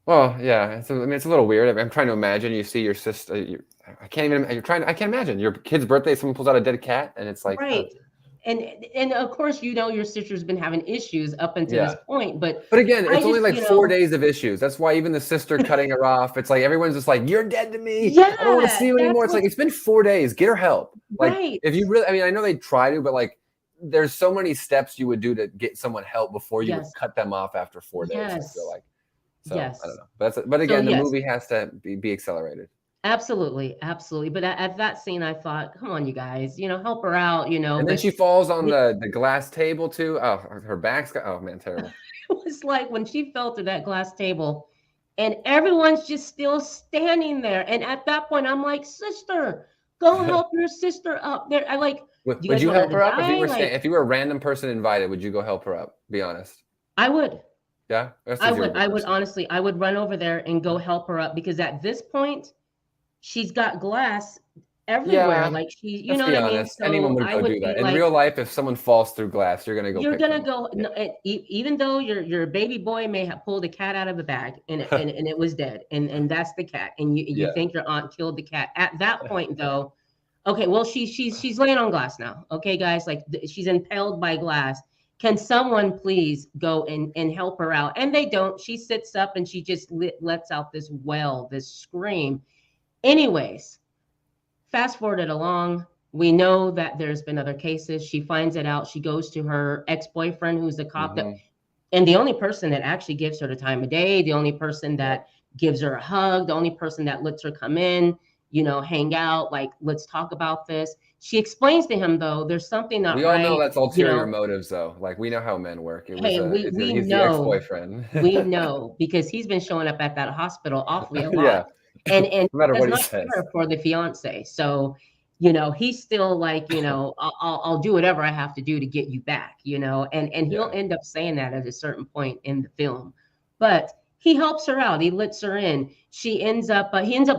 Well, yeah. I mean, it's a little weird. I'm trying to imagine. You see your sister. I can't even. You're trying. I can't imagine your kid's birthday. Someone pulls out a dead cat, and it's like, right. And of course, your sister's been having issues up until this yeah. point, but But again, I it's only just, like 4 days of issues. That's why even the sister cutting her off, it's like everyone's just like, "You're dead to me. I don't want to yeah, see you that's anymore." It's like what, it's been 4 days. Get her help. Like right. if you really, I mean, I know they try to, but like there's so many steps you would do to get someone help before you would Yes, cut them off after 4 days. I feel yes, like. So I don't yes. know. But So again, the yes, movie has to be accelerated. absolutely, absolutely. But at that scene, I thought, come on, you guys, help her out, And then But she falls on it, the glass table too. Oh, her back's got. Oh man, terrible. it was like when she fell through that glass table, and everyone's just still standing there. And at that point, I'm like, sister, go help your sister up there. I like, do you Would guys you want her help to her up die? Like, if you were a random person invited? Would you go help her up? Be honest. I would. Yeah, that's I because you're a would, good I would person. honestly, I would run over there and go help her up because at this point, she's got glass everywhere. Yeah, Like you let's know what be I mean? honest. Anyone So would I go would do be that. In like, real life, if someone falls through glass, you're gonna go you're pick gonna them up. go, Yeah. no, even though your baby boy may have pulled a cat out of a bag and it was dead, and that's the cat, and you Yeah. think your aunt killed the cat. At that point, though, okay, well she's laying on glass now. Okay, guys, like she's impaled by glass. Can someone please go and help her out? And they don't. She sits up and she just lets out this wail, this scream. Anyways, fast forward it along. We know that there's been other cases. She finds it out. She goes to her ex-boyfriend, who's the cop that, Hmm. and the only person that actually gives her the time of day, the only person Yeah. that gives her a hug, the only person that lets her come in, hang out, like, let's talk about this. She explains to him, though, there's something not We all know right. that's ulterior motives, though. Like we know how men work. Hey, we He's the know, ex-boyfriend. we know because he's been showing up at that hospital awfully a lot, Yeah. and No matter does what he not says. care for the fiance. So, he's still like, I'll do whatever I have to do to get you back, and he'll Yeah. end up saying that at a certain point in the film, but he helps her out. He lets her in. He ends up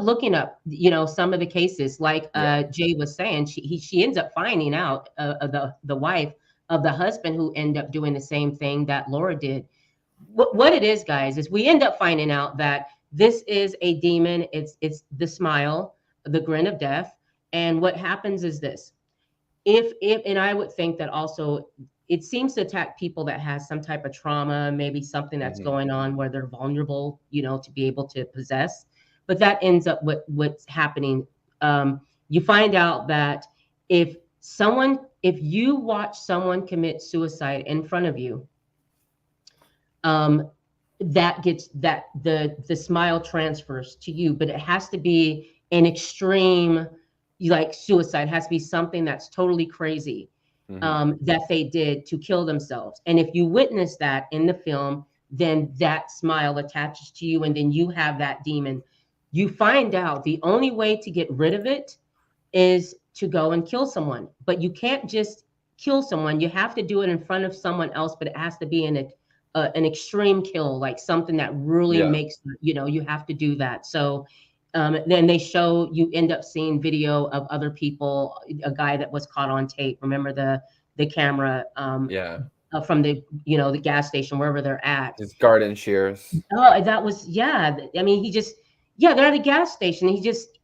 looking up, some of the cases, like Yeah. Jay was saying. She ends up finding out the wife of the husband who end up doing the same thing that Laura did. What it is, guys, is we end up finding out that this is a demon. It's the smile, the grin of death. And what happens is this. If and I would think that also it seems to attack people that has some type of trauma, maybe something that's Hmm. going on where they're vulnerable, to be able to possess. But that ends up what's happening. You find out that if you watch someone commit suicide in front of you, um, that gets that the smile transfers to you, but it has to be an extreme, like suicide. It has to be something that's totally crazy, Hmm. that they did to kill themselves. And if you witness that in the film, then that smile attaches to you, and then you have that demon. You find out the only way to get rid of it is to go and kill someone, but you can't just kill someone. You have to do it in front of someone else, but it has to be in an extreme kill, like something that really Yeah. makes, you have to do that. So then they show, you end up seeing video of other people, a guy that was caught on tape. Remember the camera, Yeah. from the gas station, wherever they're at. His garden shears. Oh, that was, yeah. I mean, yeah, they're at a gas station.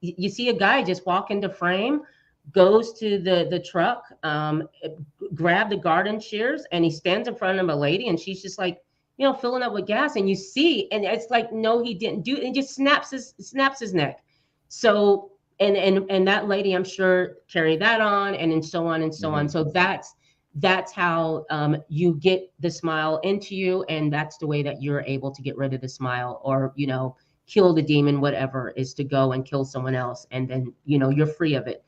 You see a guy just walk into frame, goes to the truck, grab the garden shears, and he stands in front of a lady, and she's just like, filling up with gas, and you see, and it's like, no, he didn't do it, and just snaps his neck. So and that lady, I'm sure, carried that on, and then so on and so on. Mhm. So that's how you get the smile into you, and that's the way that you're able to get rid of the smile, or kill the demon, whatever, is to go and kill someone else, and then you're free of it.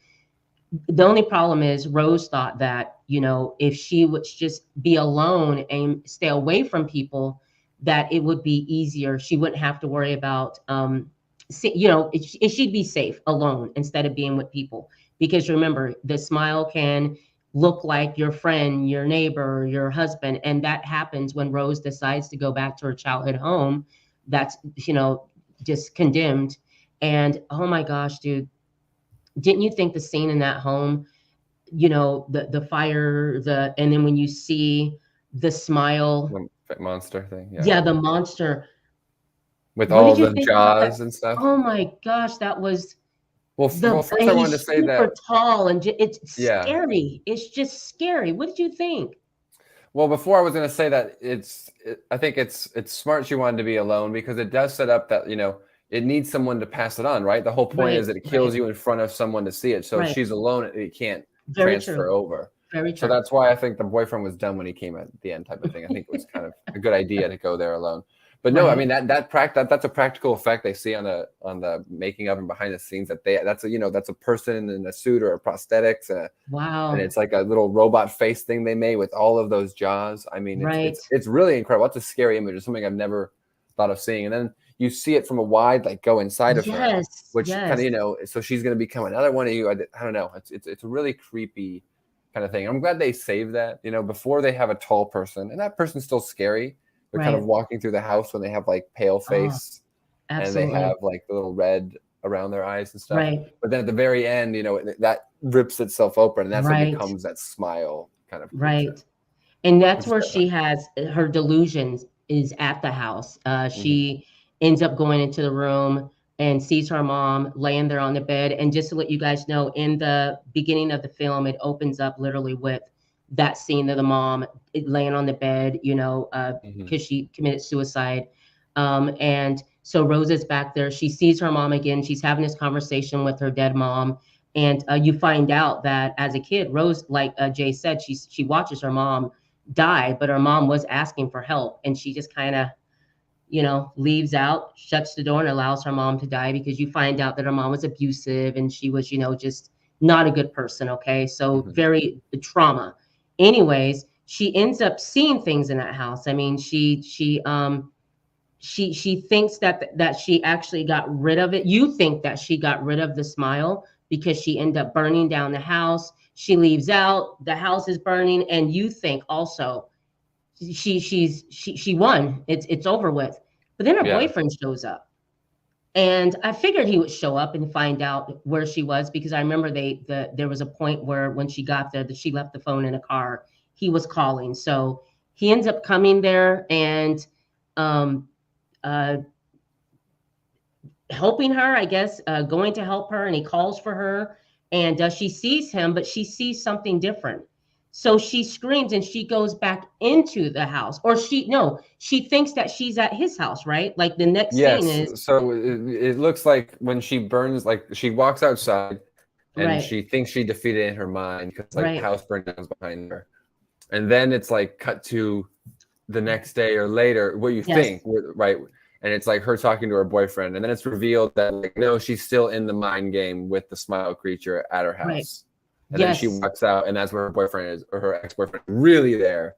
The only problem is Rose thought that, if she would just be alone and stay away from people, that it would be easier. She wouldn't have to worry about, she'd be safe alone instead of being with people. Because remember, the smile can look like your friend, your neighbor, your husband. And that happens when Rose decides to go back to her childhood home. That's, just condemned. And oh my gosh, dude, didn't you think the scene in that home, the fire, and then when you see the smile, The monster thing, yeah. yeah, the monster. With What did all you the think about that? jaws and stuff. Oh my gosh, that was Well, first and I wanted to he's say super that, tall, and it's yeah. scary. It's just scary. What did you think? Well, before I was going to say that I think it's smart she wanted to be alone because it does set up that, it needs someone to pass it on, right? The whole point is Right, that it right, kills you in front of someone to see it. So if right. she's alone, it can't Very transfer true. over. Very So true. that's why I think the boyfriend was dumb when he came at the end type of thing. I think it was kind of a good idea to go there alone. But no, I Right, mean that's a practical effect they see on the making of and behind the scenes that's a person in a suit or a prosthetics and wow. it's like a little robot face thing they made with all of those jaws. I mean, it's Right. it's it's really incredible. It's a scary image. It's something I've never thought of seeing. And then you see it from a wide, like go inside of her, Yes, which kind yes. of so she's gonna become another one of you. I don't know. It's a really creepy kind of thing. I'm glad they saved that. Before they have a tall person, and that person's still scary. They're kind of Right. walking through the house when they have like pale Oh, face and they have absolutely. like the little red around their eyes and stuff. Right, But then at the very end, that rips itself open, and that's what right, becomes that smile kind of creature, right. And that's which is where she terrifying. has her delusions, is at the house. Hmm. She ends up going into the room and sees her mom laying there on the bed. And just to let you guys know, in the beginning of the film, it opens up literally with that scene of the mom laying on the bed, Hmm. because she committed suicide. And so Rose is back there. She sees her mom again. She's having this conversation with her dead mom. And you find out that as a kid, Rose, like Jay said, she watches her mom die, but her mom was asking for help, and she just kind of, leaves out, shuts the door, and allows her mom to die, because you find out that her mom was abusive and she was, just not a good person. Okay, so Hmm. very trauma. Anyways, she ends up seeing things in that house. I mean, she thinks that she actually got rid of it. You think that she got rid of the smile because she ended up burning down the house. She leaves out, the house is burning, and you think also she won. It's over with. But then her Yeah. boyfriend shows up. And I figured he would show up and find out where she was, because I remember there was a point where when she got there that she left the phone in a car. He was calling. So he ends up coming there and um uh helping her, I guess, going to help her, and he calls for her, and she sees him, but she sees something different. So she screams and she goes back into the house, or she thinks that she's at his house, right? Like the next scene Yes. is So it looks like when she burns, like she walks outside and right, she thinks she defeated it in her mind because like the right, house burned down behind her, and then it's like cut to the next day or later, what you yes, think, right? And it's like her talking to her boyfriend, and then it's revealed that like no, she's still in the mind game with the smile creature at her right, house. And then she yes, walks out, and that's where her boyfriend is, or her ex-boyfriend, really there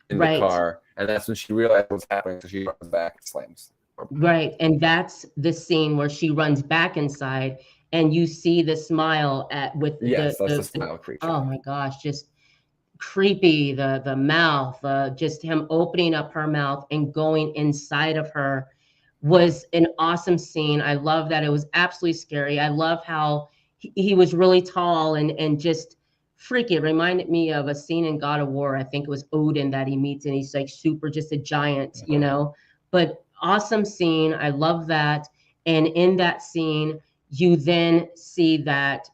in the right. car, and that's when she realizes what's happening. So she runs back and slams the door behind her. Right. And that's the scene where she runs back inside, and you see the smile at with Yes, that's the smile oh creature. my gosh, just creepy, the mouth, just him opening up her mouth and going inside of her was an awesome scene. I love that. It was absolutely scary. I love how he was really tall and just freaky. It reminded me of a scene in God of War. I think it was Odin that he meets, and he's like super, just a giant, But awesome scene. I love that. And in that scene, you then see that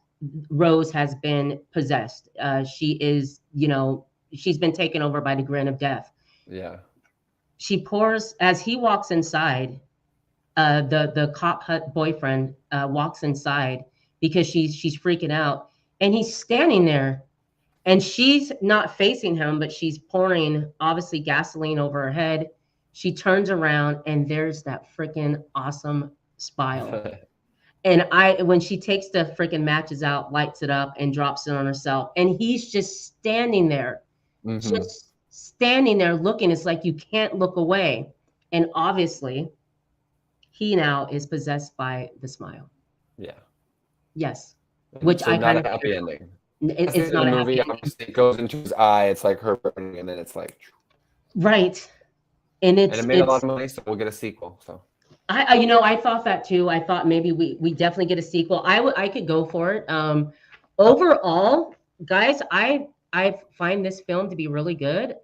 Rose has been possessed. She is, she's been taken over by the grin of death. Yeah. She pours as he walks inside. The cop hut boyfriend walks inside. because she's freaking out, and he's standing there, and she's not facing him, but she's pouring obviously gasoline over her head. She turns around, and there's that freaking awesome smile. And when she takes the freaking matches out, lights it up, and drops it on herself, and he's just standing there, Mm-hmm. just standing there looking. It's like you can't look away. And obviously, he now is possessed by the smile. Yeah. Yes, And which so I not kind a of happy figured ending. out. That's the It's end of not the a happy movie. ending, Obviously, it goes into his eye. It's like her burning, and then it's like, right? And and it made a lot it's of money, so we'll get a sequel. So I thought that too. I thought maybe we definitely get a sequel. I could go for it. Overall, guys, I find this film to be really good.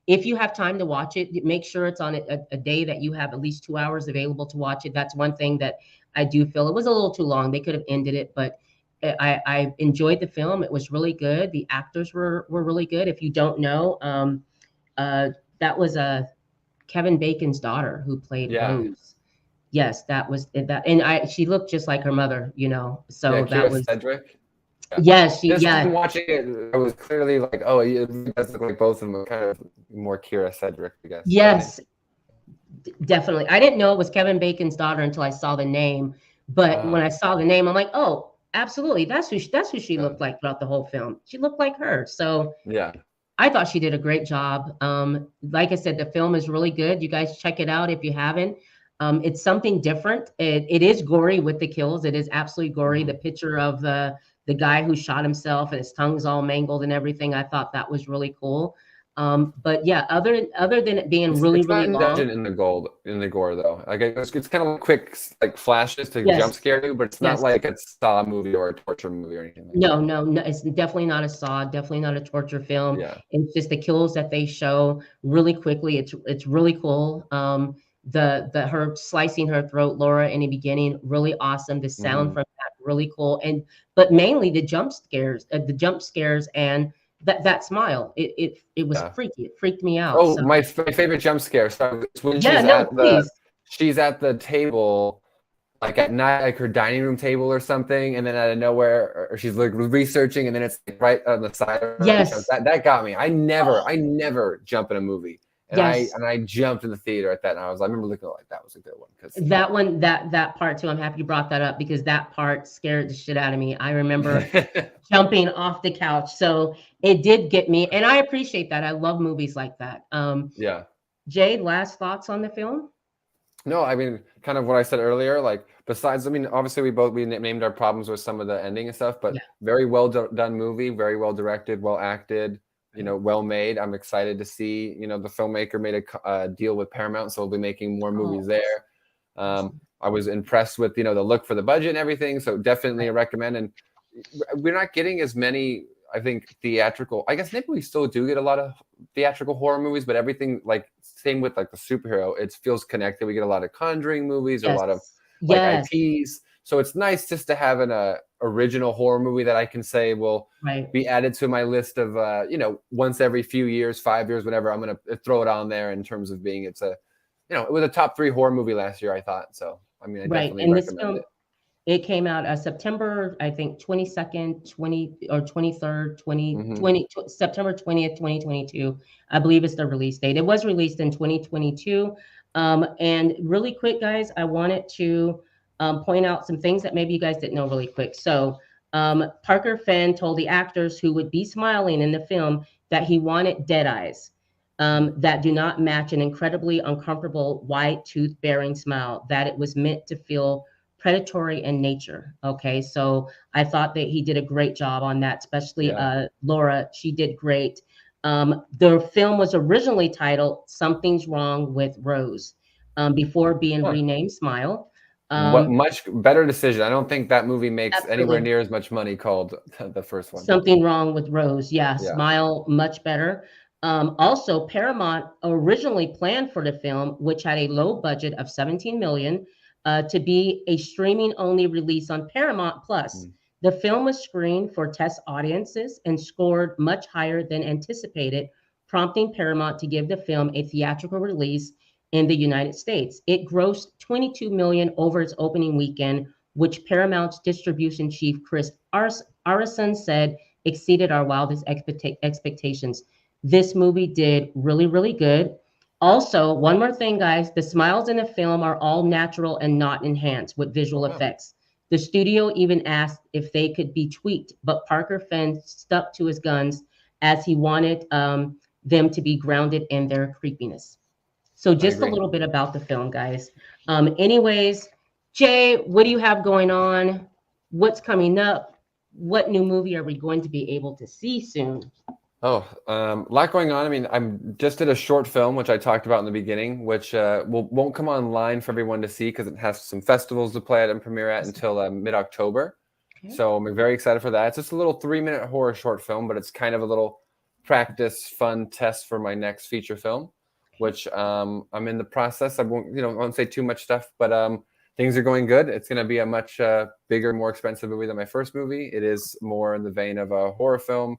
If you have time to watch it, make sure it's on a day that you have at least 2 hours available to watch it. That's one thing that I do feel it was a little too long. They could have ended it, but I enjoyed the film. It was really good. The actors were really good. If you don't know, uh, that was Kevin Bacon's daughter who played yeah, Rose. Yes, that was that, and she looked just like her mother, yeah, So that Kira was Cedric. Yeah. yes, This yeah, time watching it, I was clearly like, oh, it really does look like both of them, but kind of more Kira Cedric, I guess. But yes, definitely. I didn't know it was Kevin Bacon's daughter until I saw the name, but when I saw the name, I'm like, oh, absolutely, that's who she yeah, looked like throughout the whole film. She looked like her, so yeah, I thought she did a great job. Like I said, the film is really good. You guys check it out if you haven't. It's something different. It is gory with the kills. It is absolutely gory. mhm. The picture of the guy who shot himself and his tongue's all mangled and everything. I thought that was really cool. But yeah, other than it being really It's not really long, indulgent in the gore though. Like it's kind of quick like flashes to jump yes, scare you, but it's not yes. like a Saw movie or a torture movie or anything like No, that. no, no, it's definitely not a Saw, definitely not a torture film. Yeah, It's just the kills that they show really quickly. It's really cool. The her slicing her throat, Laura, in the beginning, really awesome. The sound hmm from that, really cool. And but mainly the jump scares and that smile. It was yeah. freaky. It freaked me out. Oh, So my favorite jump scare. So it's when yeah, no, please. she's at the table like at night, like her dining room table or something, and then out of nowhere, or she's like researching, and then it's like right on the side of her. And she jumps. Yes. That got me. Oh, I never jump in a movie, and yes. I jumped in the theater at that, and I remember looking like that was a good one because That one, that part too, I'm happy you brought that up because that part scared the shit out of me. I remember jumping off the couch. So it did get me, and I appreciate that. I love movies like that. yeah. Jade, last thoughts on the film? No, I mean, kind of what I said earlier. Like, besides, I mean, obviously we named our problems with some of the ending and stuff, but Yeah, very well done movie, very well directed, well acted, well made. I'm excited to see, the filmmaker made a deal with Paramount, so we'll be making more oh, movies there. awesome. I was impressed with, the look for the budget and everything, so definitely a Right. recommend. And we're not getting as many, I think, theatrical. I guess maybe we still do get a lot of theatrical horror movies, but everything like same with like the superhero, it feels connected. We get a lot of Conjuring movies or a Yes, lot of like yes, IPs. So it's nice just to have an original horror movie that I can say will right. be added to my list of once every few years, 5 years, whatever. I'm gonna throw it on there in terms of being it was a top 3 horror movie last year, I thought. So I mean, I Right. definitely And this recommend film, it. it came out September, I think 22nd, 20 or 23rd, Hmm. September 20th, 2022. I believe it's the release date. It was released in 2022. And really quick, guys, I wanted to point out some things that maybe you guys didn't know really quick. So Parker Finn told the actors who would be smiling in the film that he wanted dead eyes. That do not match an incredibly uncomfortable white tooth bearing smile, that it was meant to feel predatory in nature. Okay, so I thought that he did a great job on that, especially Yeah. Laura. She did great. The film was originally titled "Something's Wrong with Rose" before being Huh. renamed Smile. What Um, much better decision. I don't think that movie makes anywhere Absolutely. near as much money called the first one. Something Wrong with Rose. Yeah, Yeah. Smile, much better. Also, Paramount originally planned for the film, which had a low budget of 17 million, to be a streaming only release on Paramount Plus. Mm. The film was screened for test audiences and scored much higher than anticipated, prompting Paramount to give the film a theatrical release in the United States. It grossed 22 million over its opening weekend which Paramount's distribution chief Chris Arison said exceeded our wildest expectations. This movie did really, really good. Also, one more thing, guys, the smiles in the film are all natural and not enhanced with Oh, visual wow. effects. The studio even asked if they could be tweaked, but Parker Finn stuck to his guns as he wanted them to be grounded in their creepiness. So I just a agree. little bit about the film, guys. Anyways, Jay, what do you have going on? What's coming up? What new movie are we going to be able to see soon? Oh, a lot going on. I mean, I'm just did a short film, which I talked about in the beginning, which won't come online for everyone to see because it has some festivals to play at and premiere at until mid-October. Okay. So I'm very excited for that. It's just a little 3-minute horror short film, but it's kind of a little practice, fun test for my next feature film, which I'm in the process. I won't say too much stuff, but things are going good. It's going to be a much bigger, more expensive movie than my first movie. It is more in the vein of a horror film.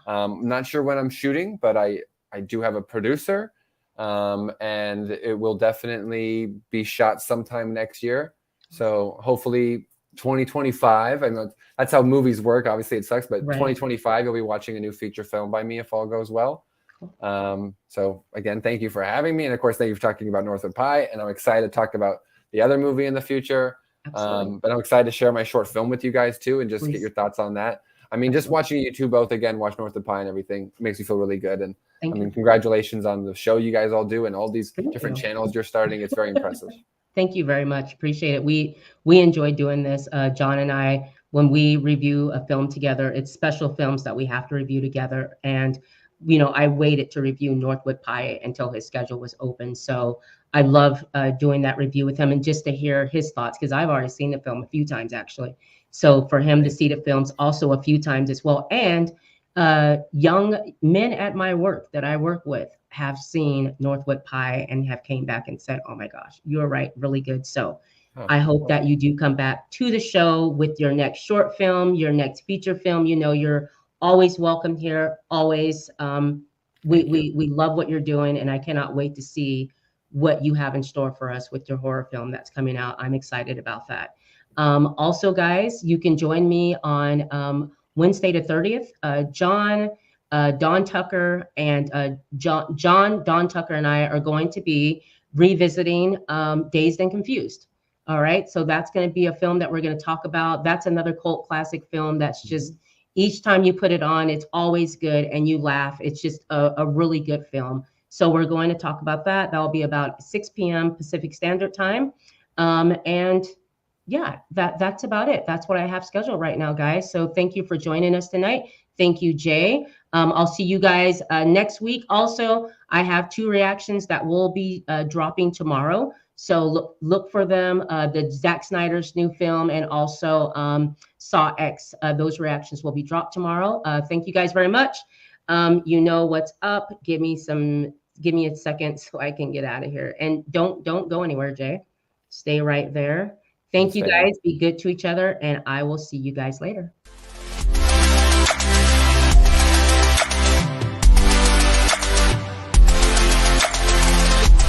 I'm not sure when I'm shooting, but I do have a producer, and it will definitely be shot sometime next year. So hopefully 2025. I know that's how movies work. Obviously, it sucks, but Right. 2025 you'll be watching a new feature film by me if all goes well. So again, thank you for having me, and of course, thank you for talking about Northwood Pie. And I'm excited to talk about the other movie in the future. Absolutely. But I'm excited to share my short film with you guys too, and just Please. get your thoughts on that. I mean, just Absolutely. watching you two both again, watch North of Pie and everything makes me feel really good. And Thank I mean, you. congratulations on the show you guys all do and all these Thank different you. channels you're starting. It's very impressive. Thank you very much. Appreciate it. We enjoy doing this. John and I, when we review a film together, it's special films that we have to review together. And I waited to review Northwood Pie until his schedule was open. So I love doing that review with him and just to hear his thoughts because I've already seen the film a few times actually. So for him to see the films also a few times as well, and young men at my work that I work with have seen Northwood Pie and have came back and said, "Oh my gosh, you're right, really good." So Oh, I hope that you do come back to the show with your next short film, your next feature film. You're always welcome here. Always. We love what you're doing, and I cannot wait to see what you have in store for us with your horror film that's coming out. I'm excited about that. Also, guys, you can join me on Wednesday the 30th. John, Don Tucker, and Don Tucker and I are going to be revisiting Dazed and Confused. All right. So that's going to be a film that we're going to talk about. That's another cult classic film that's just each time you put it on, it's always good and you laugh. It's just a really good film. So we're going to talk about that. That will be about 6 p.m. Pacific Standard Time. And yeah, that's about it. That's what I have scheduled right now, guys. So thank you for joining us tonight. Thank you, Jay. I'll see you guys next week. Also, I have 2 reactions that will be dropping tomorrow. So look for them. The Zack Snyder's new film and also Saw X. Those reactions will be dropped tomorrow. Thank you guys very much. You know what's up. Give me a second so I can get out of here. And don't go anywhere, Jay. Stay right there. Thank you Stay on. guys. Be good to each other, and I will see you guys later.